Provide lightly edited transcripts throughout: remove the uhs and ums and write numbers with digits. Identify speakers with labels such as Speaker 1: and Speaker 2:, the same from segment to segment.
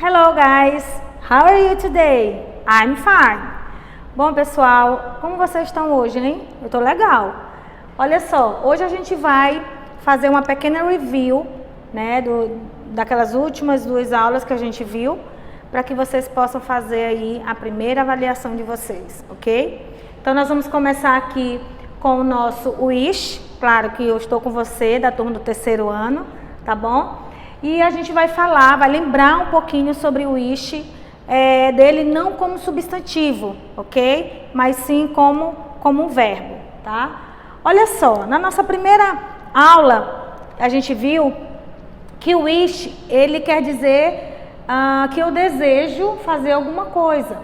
Speaker 1: Hello guys, how are you today? I'm fine. Bom pessoal, como vocês estão hoje, hein? Eu tô legal. Olha só, hoje a gente vai fazer uma pequena review, né, daquelas últimas 2 aulas que a gente viu, para que vocês possam fazer aí a primeira avaliação de vocês, ok? Então nós vamos começar aqui com o nosso wish, claro que eu estou com você da turma do 3º ano, tá bom? E a gente vai falar, vai lembrar um pouquinho sobre o wish, dele não como substantivo, ok? Mas sim como um verbo, tá? Olha só, na nossa primeira aula, a gente viu que o wish, ele quer dizer que eu desejo fazer alguma coisa,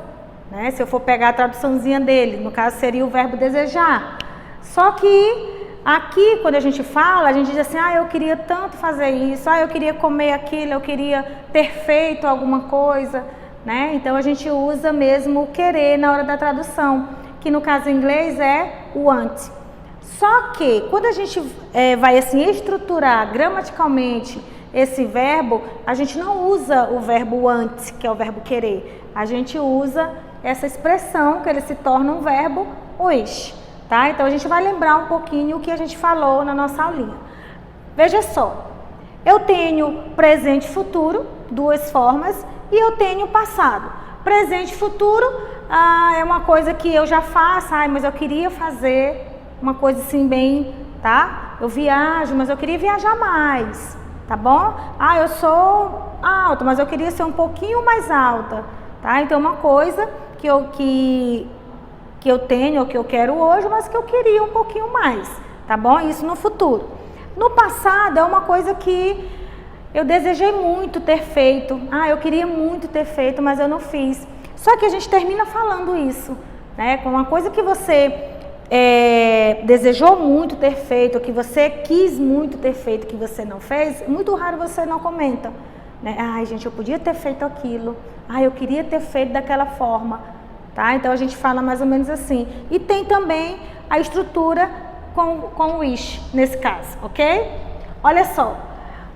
Speaker 1: né? Se eu for pegar a traduçãozinha dele, no caso seria o verbo desejar. Só que aqui, quando a gente fala, a gente diz assim, eu queria tanto fazer isso, eu queria comer aquilo, eu queria ter feito alguma coisa, né? Então a gente usa mesmo o querer na hora da tradução, que no caso em inglês é want. Só que quando a gente vai assim estruturar gramaticalmente esse verbo, a gente não usa o verbo want, que é o verbo querer. A gente usa essa expressão que ele se torna um verbo wish. Tá? Então a gente vai lembrar um pouquinho o que a gente falou na nossa aulinha. Veja só, eu tenho presente e futuro, 2 formas, e eu tenho passado. Presente e futuro é uma coisa que eu já faço, mas eu queria fazer uma coisa assim bem, tá? Eu viajo, mas eu queria viajar mais, tá bom? Eu sou alta, mas eu queria ser um pouquinho mais alta, tá? Então uma coisa que eu tenho, ou que eu quero hoje, mas que eu queria um pouquinho mais, tá bom? Isso no futuro. No passado é uma coisa que eu desejei muito ter feito. Eu queria muito ter feito, mas eu não fiz. Só que a gente termina falando isso, né? Com uma coisa que você desejou muito ter feito, que você quis muito ter feito, que você não fez, muito raro você não comenta, né? Gente, eu podia ter feito aquilo. Eu queria ter feito daquela forma. Tá? Então a gente fala mais ou menos assim. E tem também a estrutura com wish, nesse caso, ok? Olha só,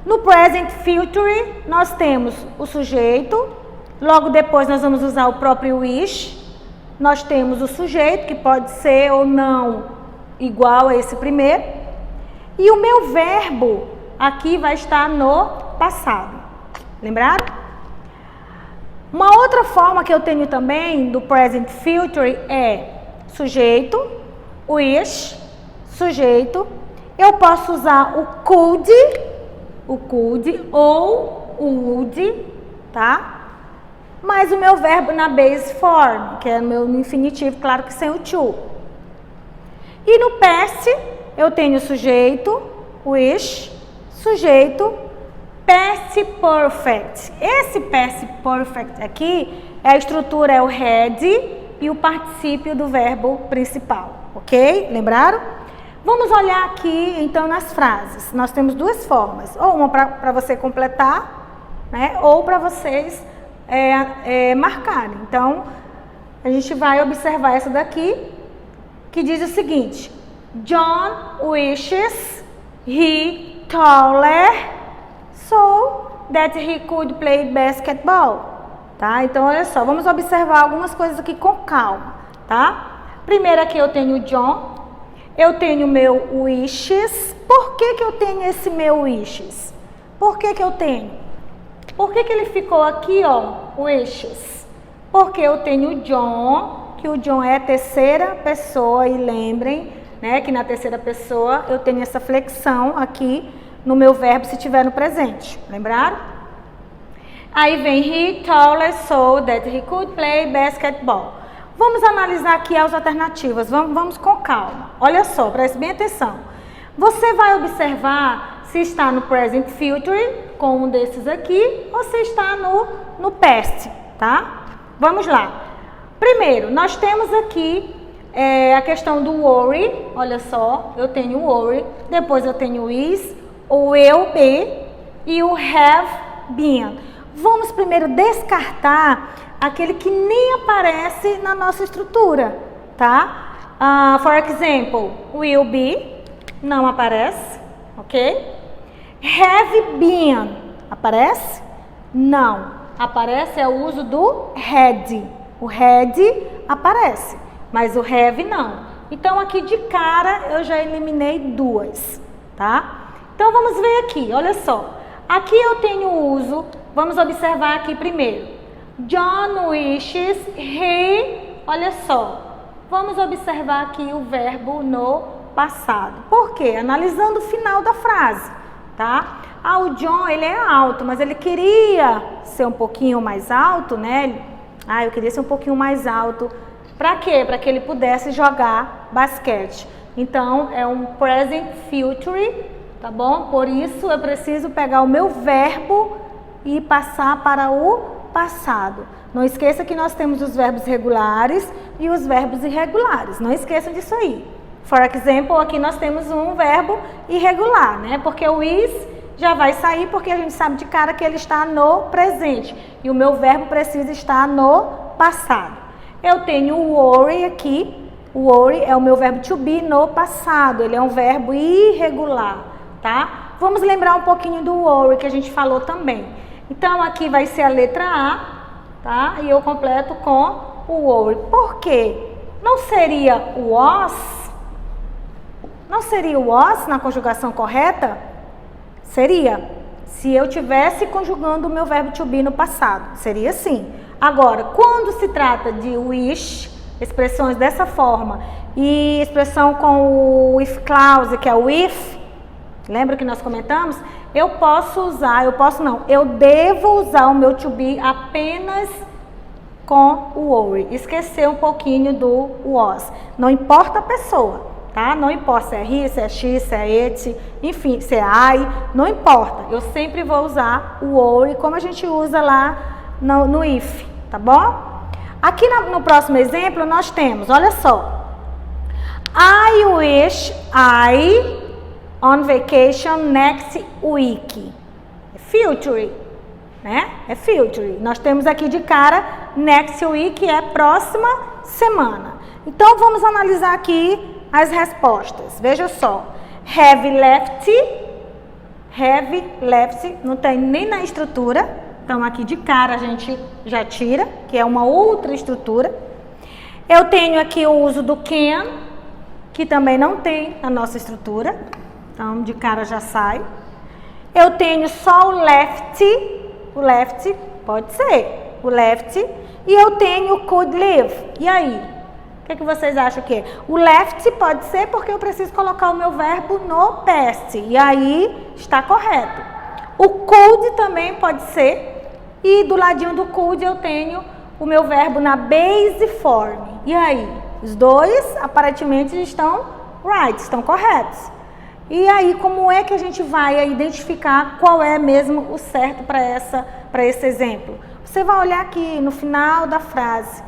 Speaker 1: no present future nós temos o sujeito, logo depois nós vamos usar o próprio wish, nós temos o sujeito, que pode ser ou não igual a esse primeiro, e o meu verbo aqui vai estar no passado, lembraram? Uma outra forma que eu tenho também do present future é sujeito, wish, sujeito. Eu posso usar o could ou o would, tá? Mas o meu verbo na base form, que é o meu infinitivo, claro que sem o to. E no past eu tenho sujeito, wish, sujeito, past perfect. Esse past perfect aqui, a estrutura é o head e o particípio do verbo principal, ok? Lembraram? Vamos olhar aqui, então, nas frases. Nós temos 2 formas, ou uma para você completar, né? Ou para vocês marcarem. Então, a gente vai observar essa daqui, que diz o seguinte: John wishes he taller so that he could play basketball, tá? Então, olha só, vamos observar algumas coisas aqui com calma, tá? Primeiro aqui eu tenho o John, eu tenho o meu wishes. Por que eu tenho esse meu wishes? Por que eu tenho? Por que ele ficou aqui, ó, wishes? Porque eu tenho o John, que o John é a 3ª pessoa, e lembrem, né, que na 3ª pessoa eu tenho essa flexão aqui no meu verbo se tiver no presente, lembraram? Aí vem he taller so that he could play basketball. Vamos analisar aqui as alternativas, vamos com calma. Olha só, preste bem atenção. Você vai observar se está no present future, com um desses aqui, ou se está no past, tá? Vamos lá. Primeiro, nós temos aqui a questão do worry. Olha só, eu tenho o worry, depois eu tenho o is, o will be e o have been. Vamos primeiro descartar aquele que nem aparece na nossa estrutura, tá? For example, will be não aparece, ok? Have been aparece? Não. aparece é o uso do had. O had aparece, mas o have não. Então, aqui de cara, eu já eliminei duas, tá? Então, vamos ver aqui, olha só. Aqui eu tenho o uso, vamos observar aqui primeiro. John wishes he, olha só. Vamos observar aqui o verbo no passado. Por quê? Analisando o final da frase, tá? O John, ele é alto, mas ele queria ser um pouquinho mais alto, né? Eu queria ser um pouquinho mais alto. Para quê? Para que ele pudesse jogar basquete. Então, é um present future, tá bom? Por isso, eu preciso pegar o meu verbo e passar para o passado. Não esqueça que nós temos os verbos regulares e os verbos irregulares. Não esqueçam disso aí. For example, aqui nós temos um verbo irregular, né? Porque o is já vai sair porque a gente sabe de cara que ele está no presente. E o meu verbo precisa estar no passado. Eu tenho o worry aqui. O worry é o meu verbo to be no passado. Ele é um verbo irregular, tá? Vamos lembrar um pouquinho do worry que a gente falou também. Então, aqui vai ser a letra A, tá? E eu completo com o worry. Por quê? Não seria o was? Não seria o was na conjugação correta? Seria. Se eu tivesse conjugando o meu verbo to be no passado. Seria sim. Agora, quando se trata de wish, expressões dessa forma, e expressão com o if clause, que é o if, lembra que nós comentamos? Eu devo usar o meu to be apenas com o worry. Esquecer um pouquinho do was. Não importa a pessoa, tá? Não importa se é he, se é she, se é it, enfim, se é I, não importa. Eu sempre vou usar o worry como a gente usa lá no if, tá bom? Aqui no próximo exemplo nós temos, olha só. I wish I on vacation next week. É future, né? É future. Nós temos aqui de cara next week, é próxima semana. Então vamos analisar aqui as respostas. Veja só. Have left, não tem nem na estrutura. Então aqui de cara a gente já tira, que é uma outra estrutura. Eu tenho aqui o uso do can, que também não tem na nossa estrutura. Então, de cara já sai. Eu tenho só o left pode ser, o left. E eu tenho o could live. E aí? O que vocês acham que é? O left pode ser porque eu preciso colocar o meu verbo no past. E aí está correto. O could também pode ser. E do ladinho do could eu tenho o meu verbo na base form. E aí? Os dois aparentemente estão right, estão corretos. E aí, como é que a gente vai identificar qual é mesmo o certo para esse exemplo? Você vai olhar aqui no final da frase,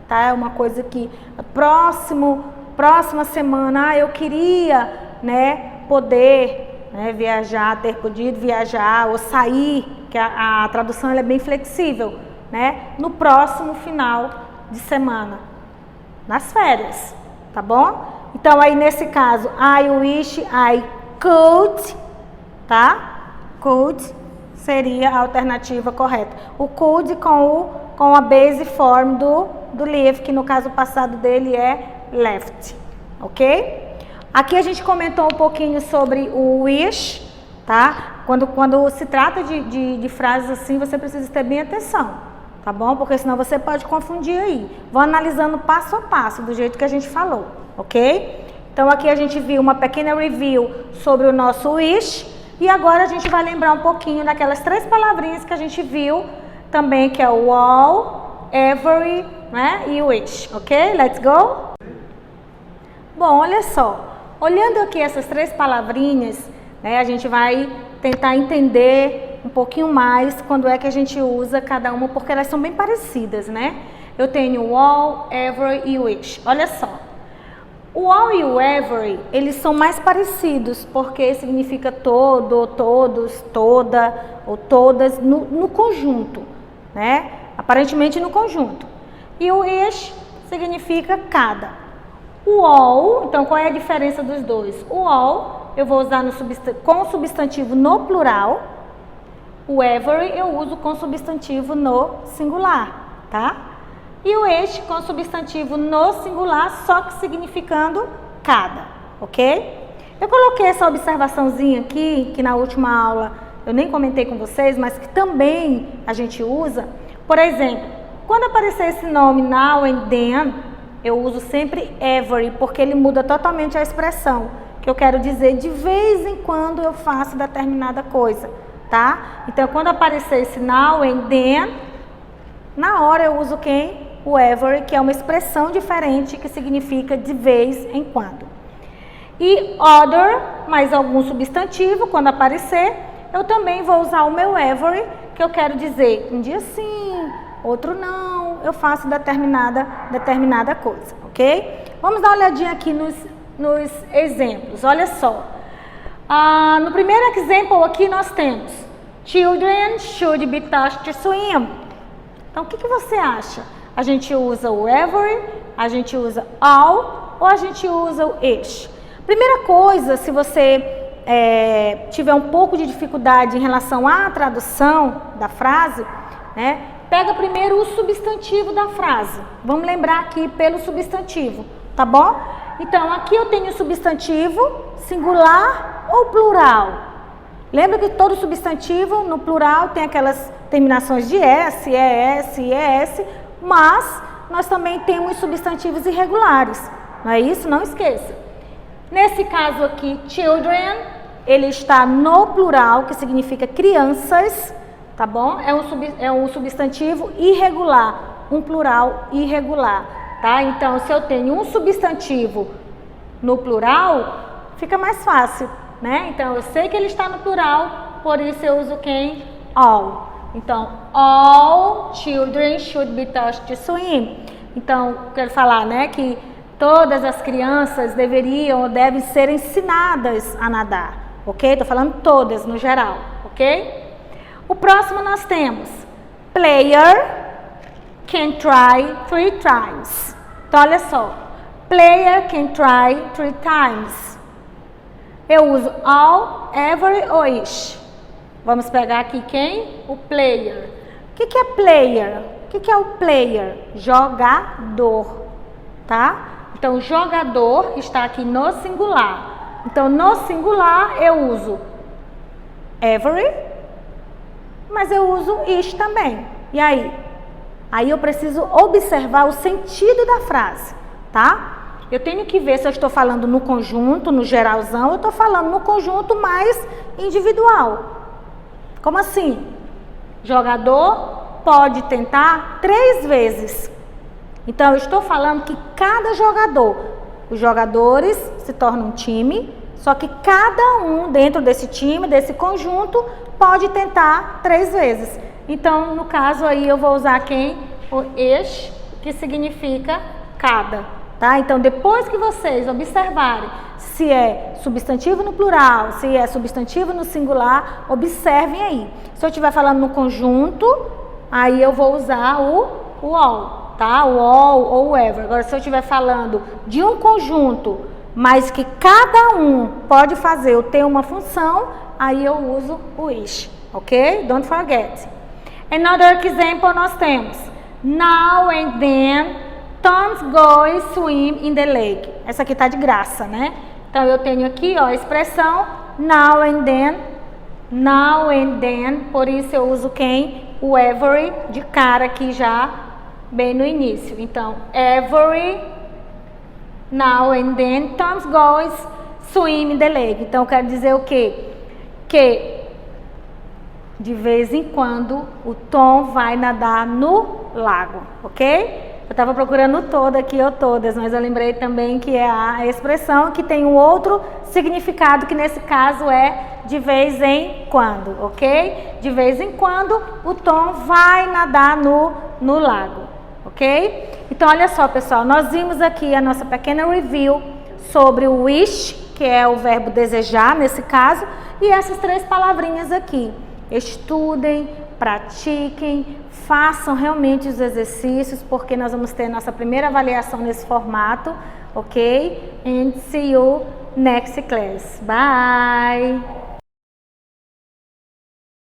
Speaker 1: tá? É uma coisa que próxima semana, eu queria, né, poder, né, viajar, ter podido viajar ou sair, que a tradução ela é bem flexível, né? No próximo final de semana, nas férias, tá bom? Então, aí nesse caso, I wish I could, tá? Could seria a alternativa correta. O could com a base form do live, que no caso passado dele é left, ok? Aqui a gente comentou um pouquinho sobre o wish, tá? Quando se trata de frases assim, você precisa ter bem atenção, tá bom? Porque senão você pode confundir aí. Vou analisando passo a passo, do jeito que a gente falou. Ok? Então aqui a gente viu uma pequena review sobre o nosso wish e agora a gente vai lembrar um pouquinho daquelas 3 palavrinhas que a gente viu também, que é o all, every, né, e wish, ok? Let's go? Bom, olha só, olhando aqui essas 3 palavrinhas, né, a gente vai tentar entender um pouquinho mais quando é que a gente usa cada uma, porque elas são bem parecidas, né? Eu tenho o all, every e wish, olha só. O all e o every, eles são mais parecidos, porque significa todo, todos, toda ou todas no conjunto, né? Aparentemente no conjunto. E o each significa cada. O all, então qual é a diferença dos dois? O all eu vou usar com o substantivo no plural. O every eu uso com substantivo no singular, tá? E o este com substantivo no singular, só que significando cada, ok? Eu coloquei essa observaçãozinha aqui, que na última aula eu nem comentei com vocês, mas que também a gente usa. Por exemplo, quando aparecer esse nome now and then, eu uso sempre every, porque ele muda totalmente a expressão, que eu quero dizer de vez em quando eu faço determinada coisa, tá? Então, quando aparecer esse now and then, na hora eu uso quem? O every, que é uma expressão diferente que significa de vez em quando. E other, mais algum substantivo, quando aparecer, eu também vou usar o meu every, que eu quero dizer um dia sim, outro não, eu faço determinada coisa, ok? Vamos dar uma olhadinha aqui nos exemplos, olha só. No primeiro exemplo aqui nós temos children should be taught to swim. Então, o que você acha? A gente usa o every, a gente usa all ou a gente usa o ish? Primeira coisa, se você tiver um pouco de dificuldade em relação à tradução da frase, né, pega primeiro o substantivo da frase. Vamos lembrar aqui pelo substantivo, tá bom? Então, aqui eu tenho o substantivo singular ou plural. Lembra que todo substantivo no plural tem aquelas terminações de S, ES, IES, mas nós também temos substantivos irregulares, não é isso? Não esqueça. Nesse caso aqui, children, ele está no plural, que significa crianças, tá bom? É um substantivo irregular, um plural irregular, tá? Então, se eu tenho um substantivo no plural, fica mais fácil, né? Então, eu sei que ele está no plural, por isso eu uso quem? All. Então, all children should be taught to swim. Então, quero falar, né, que todas as crianças deveriam ou devem ser ensinadas a nadar, ok? Estou falando todas no geral, ok? O próximo nós temos player can try 3 times. Então, olha só, player can try 3 times. Eu uso all, every ou ish. Vamos pegar aqui quem? O player. O que é player? O que é o player? Jogador, tá? Então, jogador está aqui no singular. Então, no singular eu uso every, mas eu uso ish também. E aí? Aí eu preciso observar o sentido da frase, tá? Eu tenho que ver se eu estou falando no conjunto, no geralzão, ou eu estou falando no conjunto mais individual. Como assim? Jogador pode tentar 3 vezes. Então, eu estou falando que cada jogador, os jogadores se tornam um time, só que cada um dentro desse time, desse conjunto, pode tentar 3 vezes. Então, no caso aí, eu vou usar quem? O ish, que significa cada, tá? Então, depois que vocês observarem se é substantivo no plural, se é substantivo no singular, observem aí. Se eu estiver falando no conjunto, aí eu vou usar o all. Tá? O all ou o ever. Agora, se eu estiver falando de um conjunto, mas que cada um pode fazer ou ter uma função, aí eu uso o ish, ok? Don't forget. Another example nós temos now and then Tom goes swim in the lake. Essa aqui tá de graça, né? Então, eu tenho aqui, ó, a expressão now and then, por isso eu uso quem? O every de cara aqui já bem no início. Então, every now and then Tom goes swim in the lake. Então, eu quero dizer o quê? Que de vez em quando o Tom vai nadar no lago, ok? Eu estava procurando todo aqui ou todas, mas eu lembrei também que é a expressão que tem um outro significado, que nesse caso é de vez em quando, ok? De vez em quando o Tom vai nadar no lago. Ok? Então, olha só, pessoal, nós vimos aqui a nossa pequena review sobre o wish, que é o verbo desejar, nesse caso, e essas 3 palavrinhas aqui. Estudem, pratiquem, façam realmente os exercícios, porque nós vamos ter nossa primeira avaliação nesse formato, ok? And see you next class. Bye!